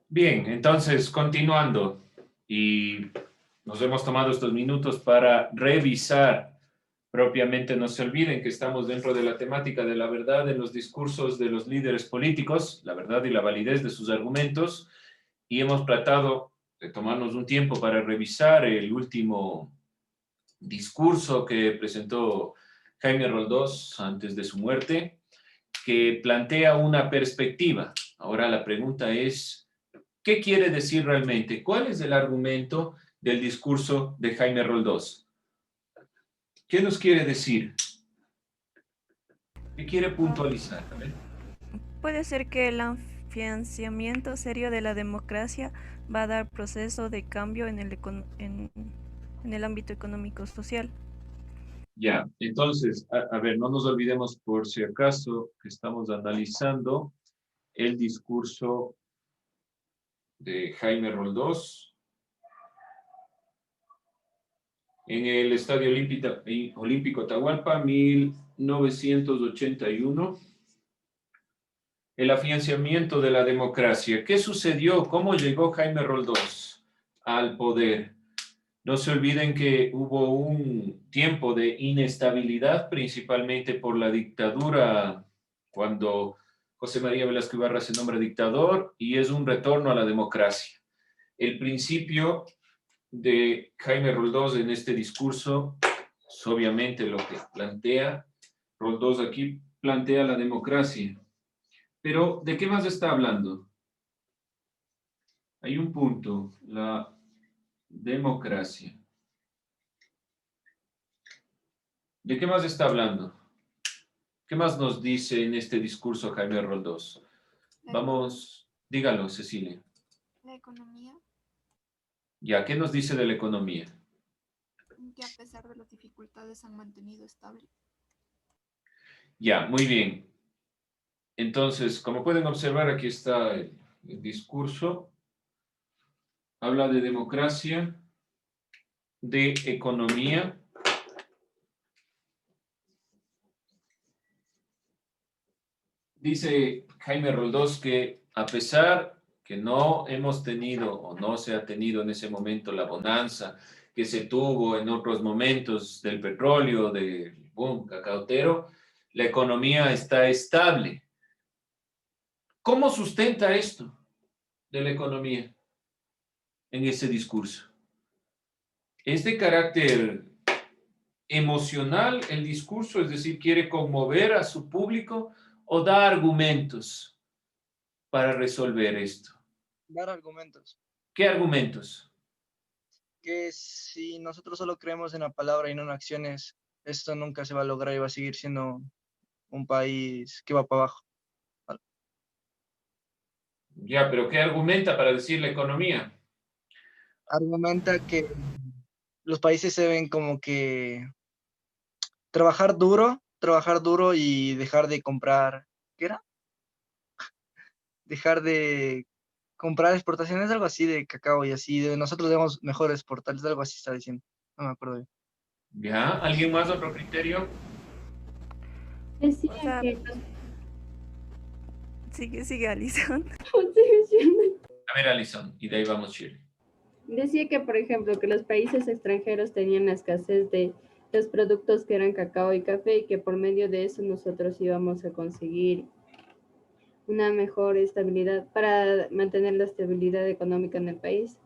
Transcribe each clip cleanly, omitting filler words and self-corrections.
Bien, entonces, continuando, y nos hemos tomado estos minutos para revisar propiamente, no se olviden que estamos dentro de la temática de la verdad en los discursos de los líderes políticos, la verdad y la validez de sus argumentos, y hemos tratado de tomarnos un tiempo para revisar el último discurso que presentó Jaime Roldós antes de su muerte, que plantea una perspectiva. Ahora la pregunta es, ¿qué quiere decir realmente? ¿Cuál es el argumento del discurso de Jaime Roldós? ¿Qué nos quiere decir? ¿Qué quiere Ah, puntualizar? A ver. puede ser que el afianzamiento serio de la democracia va a dar proceso de cambio en el ámbito económico-social. Ya, entonces, a ver, no nos olvidemos por si acaso que estamos analizando el discurso de Jaime Roldós en el Estadio Olímpico Atahualpa, 1981. El afianzamiento de la democracia. ¿Qué sucedió? ¿Cómo llegó Jaime Roldós al poder? No se olviden que hubo un tiempo de inestabilidad, principalmente por la dictadura, cuando José María Velasco Ibarra se nombra dictador, y es un retorno a la democracia. El principio de Jaime Roldós en este discurso es obviamente lo que plantea. Roldós aquí plantea la democracia. Pero, ¿de qué más está hablando? Hay un punto, la democracia. ¿De qué más está hablando? ¿Qué más nos dice en este discurso Jaime Roldós? La economía, Vamos, dígalo, Cecilia. la economía, Ya, ¿qué nos dice de la economía? que a pesar de las dificultades han mantenido estable. Ya, muy bien. Entonces, como pueden observar, aquí está el discurso. Habla de democracia, de economía. Dice Jaime Roldós que a pesar que no hemos tenido o no se ha tenido en ese momento la bonanza que se tuvo en otros momentos del petróleo, del boom cacautero, la economía está estable. ¿Cómo sustenta esto de la economía en ese discurso? ¿Es de carácter emocional el discurso, es decir, quiere conmover a su público o da argumentos para resolver esto? Dar argumentos. ¿Qué argumentos? Que si nosotros solo creemos en la palabra y no en acciones, esto nunca se va a lograr y va a seguir siendo un país que va para abajo. Ya, pero ¿qué argumenta para decir la economía? Argumenta que los países se ven como que trabajar duro y dejar de comprar, ¿qué era? Dejar de comprar exportaciones, algo así de cacao y así, de nosotros debemos mejor exportarles, algo así está diciendo. No me acuerdo bien. ¿Ya? ¿Alguien más otro criterio? O Decía sea, que sigue Alison. A ver, Alison, y de ahí vamos, Shirley. decía que, por ejemplo, que los países extranjeros tenían la escasez de los productos que eran cacao y café y que por medio de eso nosotros íbamos a conseguir una mejor estabilidad para mantener la estabilidad económica en el país.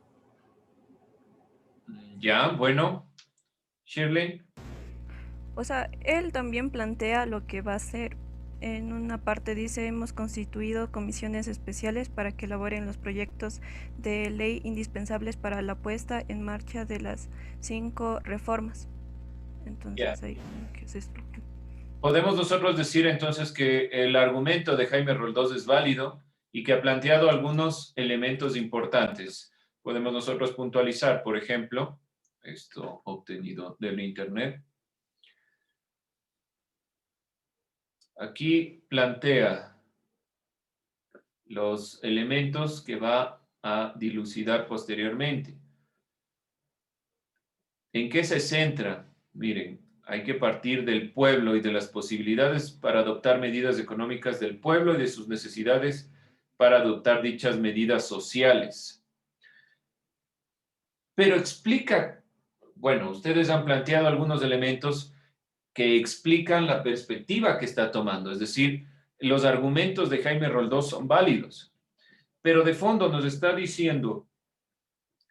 Ya, bueno, Shirley. O sea, él también plantea lo que va a hacer. En una parte dice, hemos constituido comisiones especiales para que elaboren los proyectos de ley indispensables para la puesta en marcha de las 5 reformas. Ya. Entonces, ahí que se explica. Podemos nosotros decir entonces que el argumento de Jaime Roldós es válido y que ha planteado algunos elementos importantes. Podemos nosotros puntualizar, por ejemplo, esto obtenido del Internet. Aquí plantea los elementos que va a dilucidar posteriormente. ¿En qué se centra? Miren, hay que partir del pueblo y de las posibilidades para adoptar medidas económicas del pueblo y de sus necesidades para adoptar dichas medidas sociales. Pero explica, bueno, ustedes han planteado algunos elementos que explican la perspectiva que está tomando, es decir, los argumentos de Jaime Roldós son válidos, pero de fondo nos está diciendo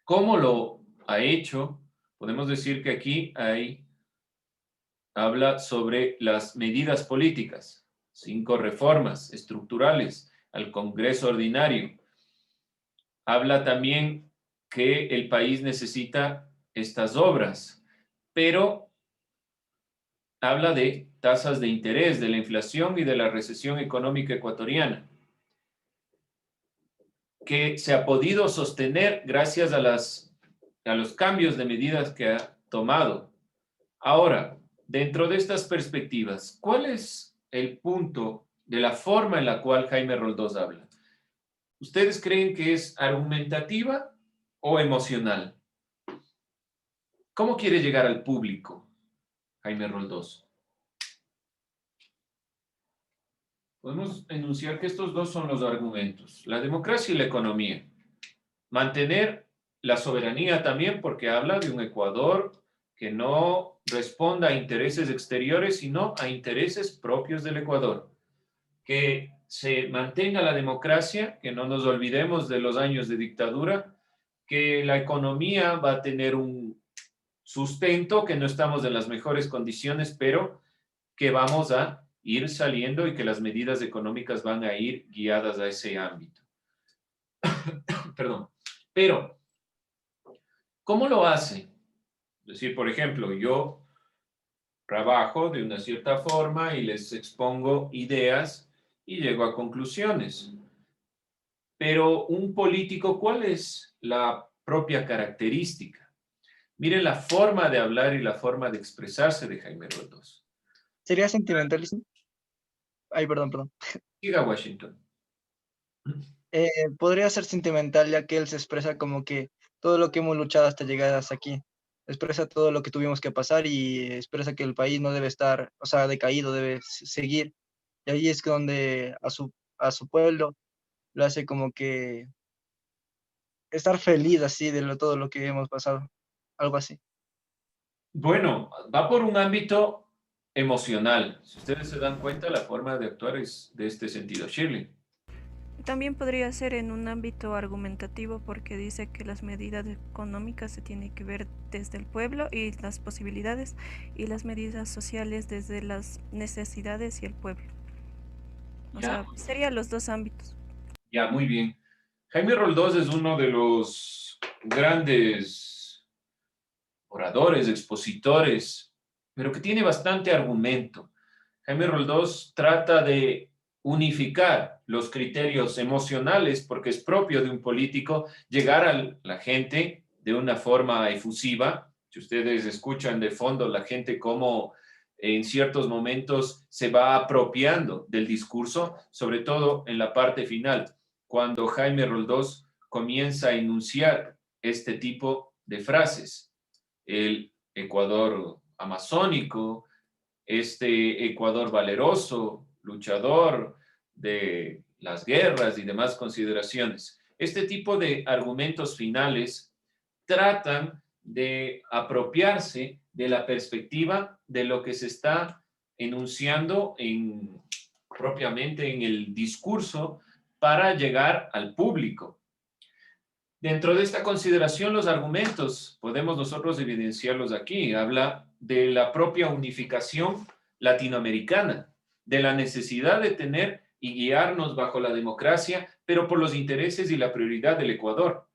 cómo lo ha hecho. Podemos decir que aquí habla sobre las medidas políticas, 5 reformas estructurales al Congreso Ordinario. Habla también que el país necesita estas obras, pero habla de tasas de interés, de la inflación y de la recesión económica ecuatoriana, que se ha podido sostener gracias a los cambios de medidas que ha tomado. Ahora, dentro de estas perspectivas, ¿cuál es el punto de la forma en la cual Jaime Roldós habla? ¿Ustedes creen que es argumentativa o emocional? ¿Cómo quiere llegar al público, Jaime Roldós? Podemos enunciar que estos dos son los argumentos, la democracia y la economía. Mantener la soberanía también, porque habla de un Ecuador que no responda a intereses exteriores, sino a intereses propios del Ecuador. Que se mantenga la democracia, que no nos olvidemos de los años de dictadura, que la economía va a tener un sustento, que no estamos en las mejores condiciones, pero que vamos a ir saliendo y que las medidas económicas van a ir guiadas a ese ámbito. Perdón. Pero, ¿cómo lo hace? Es decir, por ejemplo, yo trabajo de una cierta forma y les expongo ideas y llego a conclusiones. Pero un político, ¿cuál es la propia característica? Miren la forma de hablar y la forma de expresarse de Jaime Roldós. ¿Sería sentimentalismo? Ay, perdón. Diga Washington. Podría ser sentimental, ya que él se expresa como que todo lo que hemos luchado hasta llegar hasta aquí. Expresa todo lo que tuvimos que pasar y expresa que el país no debe estar, o sea, decaído, debe seguir. Y ahí es donde a su pueblo lo hace como que estar feliz así de todo lo que hemos pasado. Algo así. Bueno, va por un ámbito emocional. Si ustedes se dan cuenta, la forma de actuar es de este sentido. Shirley. También podría ser en un ámbito argumentativo porque dice que las medidas económicas se tienen que ver desde el pueblo y las posibilidades, y las medidas sociales desde las necesidades y el pueblo. O sea, serían los dos ámbitos. Ya, muy bien. Jaime Roldós es uno de los grandes oradores, expositores, pero que tiene bastante argumento. Jaime Roldós trata de unificar los criterios emocionales, porque es propio de un político llegar a la gente de una forma efusiva. Si ustedes escuchan de fondo la gente como en ciertos momentos se va apropiando del discurso, sobre todo en la parte final, cuando Jaime Roldós comienza a enunciar este tipo de frases. El Ecuador amazónico, este Ecuador valeroso, luchador de las guerras y demás consideraciones. Este tipo de argumentos finales tratan de apropiarse de la perspectiva de lo que se está enunciando propiamente en el discurso para llegar al público. Dentro de esta consideración, los argumentos, podemos nosotros evidenciarlos aquí. Habla de la propia unificación latinoamericana, de la necesidad de tener y guiarnos bajo la democracia, pero por los intereses y la prioridad del Ecuador,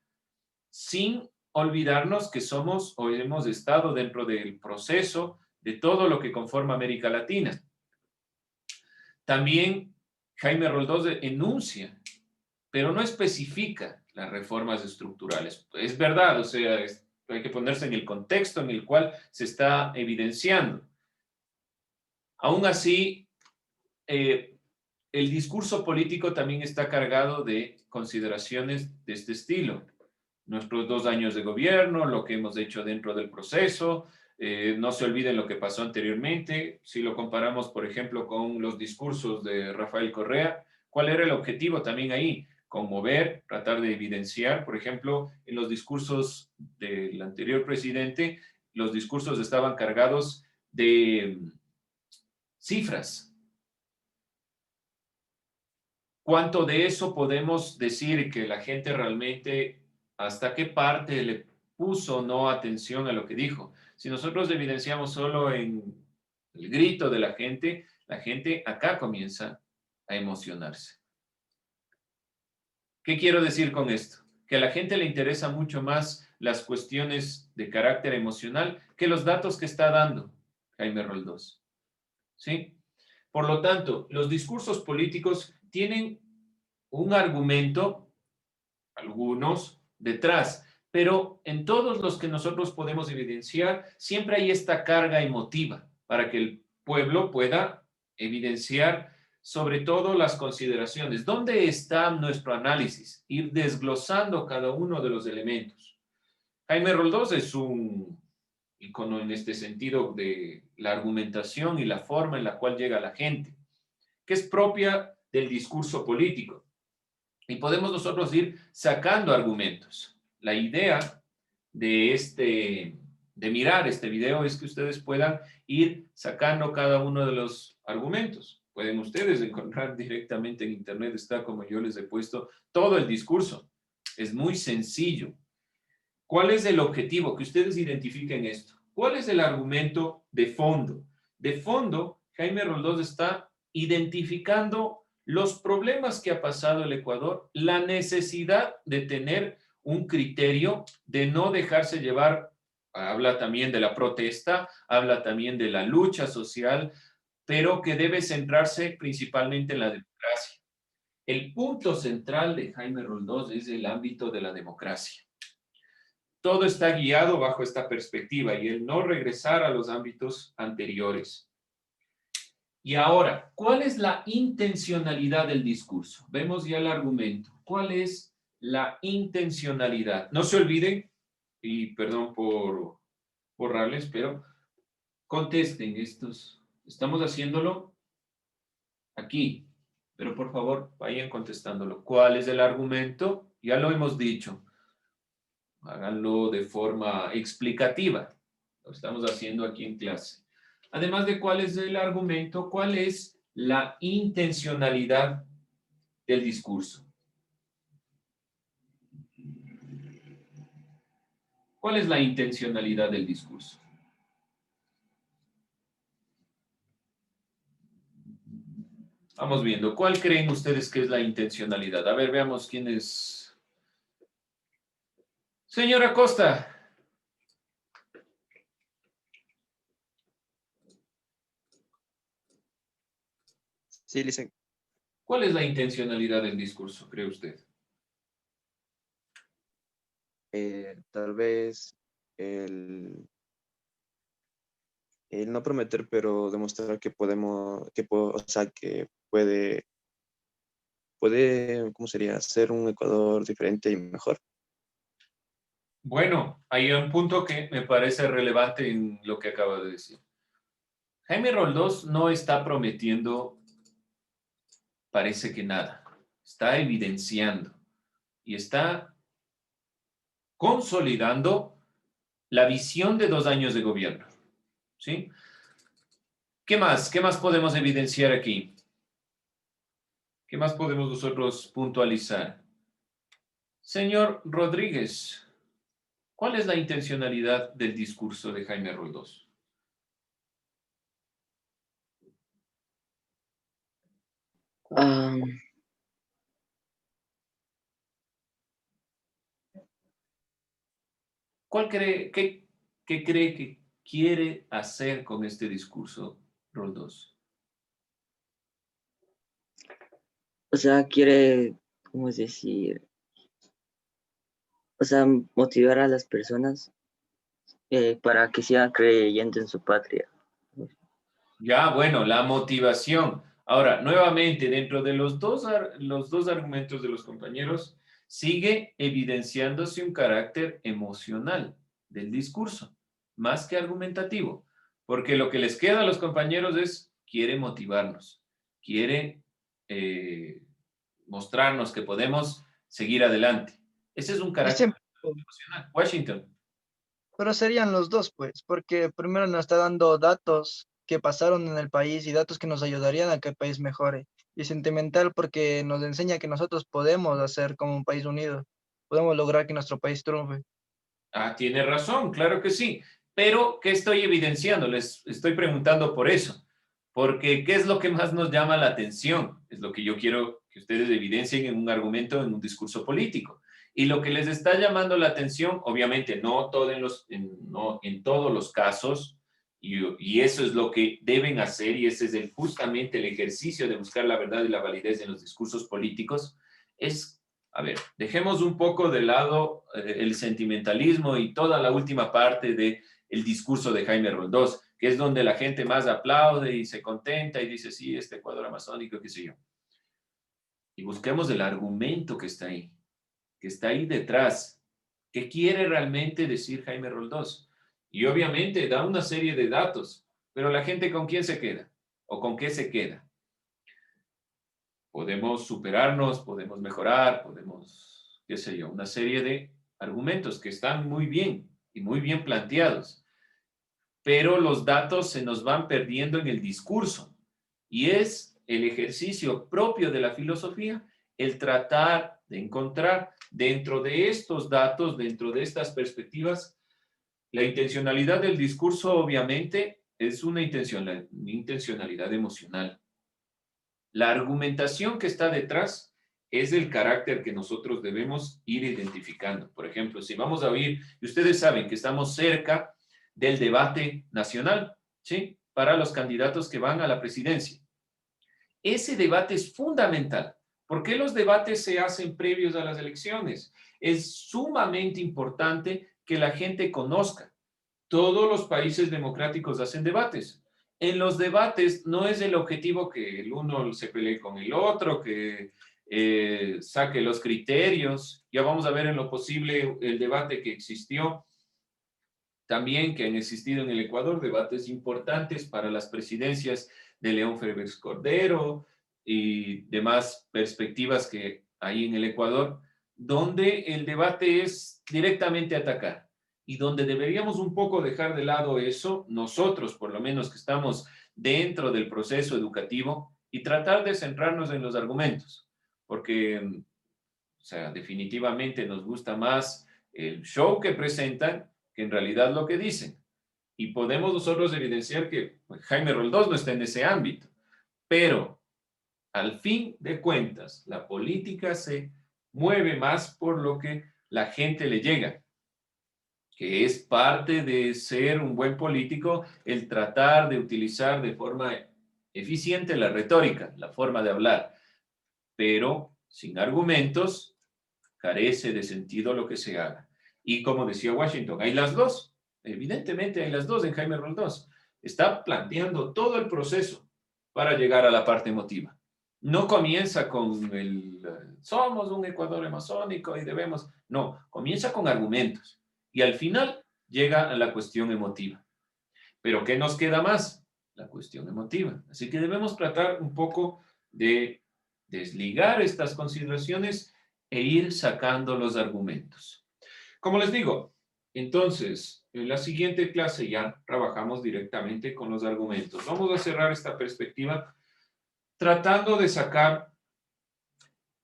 sin olvidarnos que somos o hemos estado dentro del proceso de todo lo que conforma América Latina. También Jaime Roldós enuncia, pero no especifica las reformas estructurales. Es verdad, o sea, hay que ponerse en el contexto en el cual se está evidenciando. Aún así, el discurso político también está cargado de consideraciones de este estilo. Nuestros 2 años de gobierno, lo que hemos hecho dentro del proceso, no se olviden lo que pasó anteriormente. Si lo comparamos, por ejemplo, con los discursos de Rafael Correa, ¿cuál era el objetivo también ahí? conmover, tratar de evidenciar. Por ejemplo, en los discursos del anterior presidente, los discursos estaban cargados de cifras. ¿Cuánto de eso podemos decir que la gente realmente, hasta qué parte le puso no atención a lo que dijo? Si nosotros evidenciamos solo en el grito de la gente acá comienza a emocionarse. ¿Qué quiero decir con esto? Que a la gente le interesa mucho más las cuestiones de carácter emocional que los datos que está dando Jaime Roldós. ¿Sí? Por lo tanto, los discursos políticos tienen un argumento, algunos, detrás, pero en todos los que nosotros podemos evidenciar, siempre hay esta carga emotiva para que el pueblo pueda evidenciar sobre todo las consideraciones. ¿Dónde está nuestro análisis? Ir desglosando cada uno de los elementos. Jaime Roldós es un icono en este sentido de la argumentación y la forma en la cual llega la gente, que es propia del discurso político. Y podemos nosotros ir sacando argumentos. La idea de mirar este video es que ustedes puedan ir sacando cada uno de los argumentos. Pueden ustedes encontrar directamente en internet, está como yo les he puesto, todo el discurso. Es muy sencillo. ¿Cuál es el objetivo? Que ustedes identifiquen esto. ¿Cuál es el argumento de fondo? De fondo, Jaime Roldós está identificando los problemas que ha pasado el Ecuador, la necesidad de tener un criterio, de no dejarse llevar, habla también de la protesta, habla también de la lucha social, pero que debe centrarse principalmente en la democracia. El punto central de Jaime Roldós es el ámbito de la democracia. Todo está guiado bajo esta perspectiva y el no regresar a los ámbitos anteriores. Y ahora, ¿cuál es la intencionalidad del discurso? Vemos ya el argumento. ¿Cuál es la intencionalidad? No se olviden, y perdón por borrarles, pero contesten estos. Estamos haciéndolo aquí, pero por favor vayan contestándolo. ¿Cuál es el argumento? Ya lo hemos dicho. Háganlo de forma explicativa. Lo estamos haciendo aquí en clase. Además de cuál es el argumento, cuál es la intencionalidad del discurso. ¿Cuál es la intencionalidad del discurso? Vamos viendo. ¿Cuál creen ustedes que es la intencionalidad? A ver, veamos quién es. Señora Costa. Sí, Licen. ¿Cuál es la intencionalidad del discurso, cree usted? Tal vez el no prometer, pero demostrar que podemos, o sea, que puede, ¿cómo sería? Ser un Ecuador diferente y mejor. Bueno, hay un punto que me parece relevante en lo que acaba de decir. Jaime Roldós no está prometiendo, parece que nada. Está evidenciando y está consolidando la visión de 2 años de gobierno. ¿Sí? ¿Qué más? ¿Qué más podemos evidenciar aquí? ¿Qué más podemos nosotros puntualizar? Señor Rodríguez, ¿cuál es la intencionalidad del discurso de Jaime Roldós? ¿Cuál cree, qué cree que quiere hacer con este discurso, Roldós? O sea, quiere, ¿cómo es decir? O sea, motivar a las personas para que sigan creyendo en su patria. Ya, bueno, la motivación. Ahora, nuevamente, dentro de los dos argumentos de los compañeros, sigue evidenciándose un carácter emocional del discurso, más que argumentativo, porque lo que les queda a los compañeros es, quiere motivarnos, quiere mostrarnos que podemos seguir adelante. Ese es un carácter emocional. Washington. Pero serían los dos, pues, porque primero nos está dando datos que pasaron en el país y datos que nos ayudarían a que el país mejore. Y sentimental porque nos enseña que nosotros podemos hacer como un país unido, podemos lograr que nuestro país triunfe. Ah, tiene razón, claro que sí. Pero, ¿qué estoy evidenciando? Les estoy preguntando por eso. Porque, ¿qué es lo que más nos llama la atención? Es lo que yo quiero que ustedes evidencien en un argumento, en un discurso político. Y lo que les está llamando la atención, obviamente, no en todos los casos, y eso es lo que deben hacer, y ese es justamente el ejercicio de buscar la verdad y la validez en los discursos políticos, es, a ver, dejemos un poco de lado el sentimentalismo y toda la última parte del discurso de Jaime Roldós, que es donde la gente más aplaude y se contenta y dice, sí, este cuadro amazónico, qué sé yo. Y busquemos el argumento que está ahí detrás. ¿Qué quiere realmente decir Jaime Roldós? Y obviamente da una serie de datos, pero la gente ¿con quién se queda? ¿O con qué se queda? Podemos superarnos, podemos mejorar, podemos, qué sé yo, una serie de argumentos que están muy bien y muy bien planteados, pero los datos se nos van perdiendo en el discurso y es el ejercicio propio de la filosofía el tratar de encontrar dentro de estos datos, dentro de estas perspectivas, la intencionalidad del discurso obviamente es una intencionalidad emocional. La argumentación que está detrás es el carácter que nosotros debemos ir identificando. Por ejemplo, si vamos a oír, y ustedes saben que estamos cerca del debate nacional, ¿sí? Para los candidatos que van a la presidencia. Ese debate es fundamental. ¿Por qué los debates se hacen previos a las elecciones? Es sumamente importante que la gente conozca. Todos los países democráticos hacen debates. En los debates no es el objetivo que el uno se pelee con el otro, que saque los criterios. Ya vamos a ver en lo posible el debate que existió también, que han existido en el Ecuador, debates importantes para las presidencias de León Félix Cordero y demás perspectivas que hay en el Ecuador, donde el debate es directamente atacar y donde deberíamos un poco dejar de lado eso, nosotros por lo menos que estamos dentro del proceso educativo, y tratar de centrarnos en los argumentos, porque, o sea, definitivamente nos gusta más el show que presentan que en realidad lo que dicen. Y podemos nosotros evidenciar que Jaime Roldós no está en ese ámbito, pero al fin de cuentas, la política se mueve más por lo que la gente le llega, que es parte de ser un buen político, el tratar de utilizar de forma eficiente la retórica, la forma de hablar, pero sin argumentos carece de sentido lo que se haga. Y como decía Washington, hay las dos, evidentemente hay las dos en Jaime Roldós. Está planteando todo el proceso para llegar a la parte emotiva. No comienza con somos un Ecuador amazónico y debemos, no, comienza con argumentos y al final llega a la cuestión emotiva. Pero ¿qué nos queda más? La cuestión emotiva. Así que debemos tratar un poco de desligar estas consideraciones e ir sacando los argumentos. Como les digo, entonces, en la siguiente clase ya trabajamos directamente con los argumentos. Vamos a cerrar esta perspectiva tratando de sacar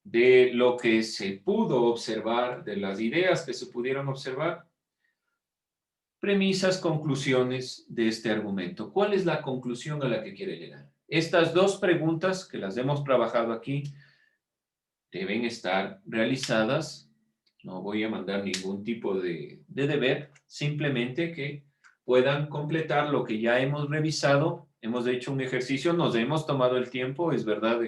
de lo que se pudo observar, de las ideas que se pudieron observar, premisas, conclusiones de este argumento. ¿Cuál es la conclusión a la que quiere llegar? Estas dos preguntas que las hemos trabajado aquí deben estar realizadas. No voy a mandar ningún tipo de deber, simplemente que puedan completar lo que ya hemos revisado. Hemos hecho un ejercicio, nos hemos tomado el tiempo, es verdad,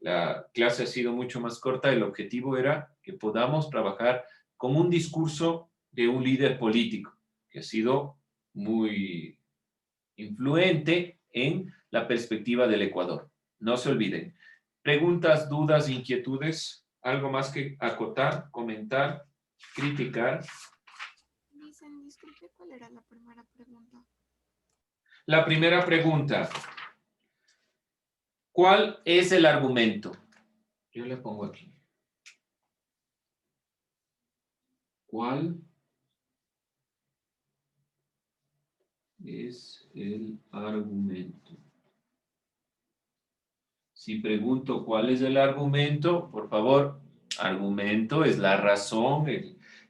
la clase ha sido mucho más corta. El objetivo era que podamos trabajar con un discurso de un líder político que ha sido muy influente en la perspectiva del Ecuador. No se olviden. Preguntas, dudas, inquietudes, algo más que acotar, comentar, criticar. Dicen, disculpe, ¿cuál era la primera pregunta? La primera pregunta. ¿Cuál es el argumento? Yo le pongo aquí. ¿Cuál es el argumento? Si pregunto cuál es el argumento, por favor, argumento es la razón,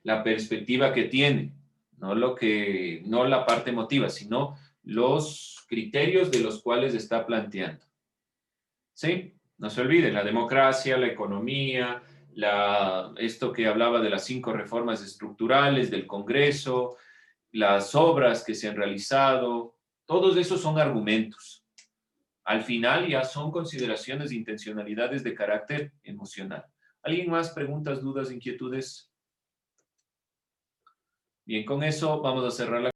la perspectiva que tiene, no la parte emotiva, sino los criterios de los cuales está planteando. ¿Sí? No se olviden, la democracia, la economía, esto que hablaba de las 5 reformas estructurales del Congreso, las obras que se han realizado, todos esos son argumentos. Al final ya son consideraciones de intencionalidades de carácter emocional. ¿Alguien más? ¿Preguntas, dudas, inquietudes? Bien, con eso vamos a cerrar la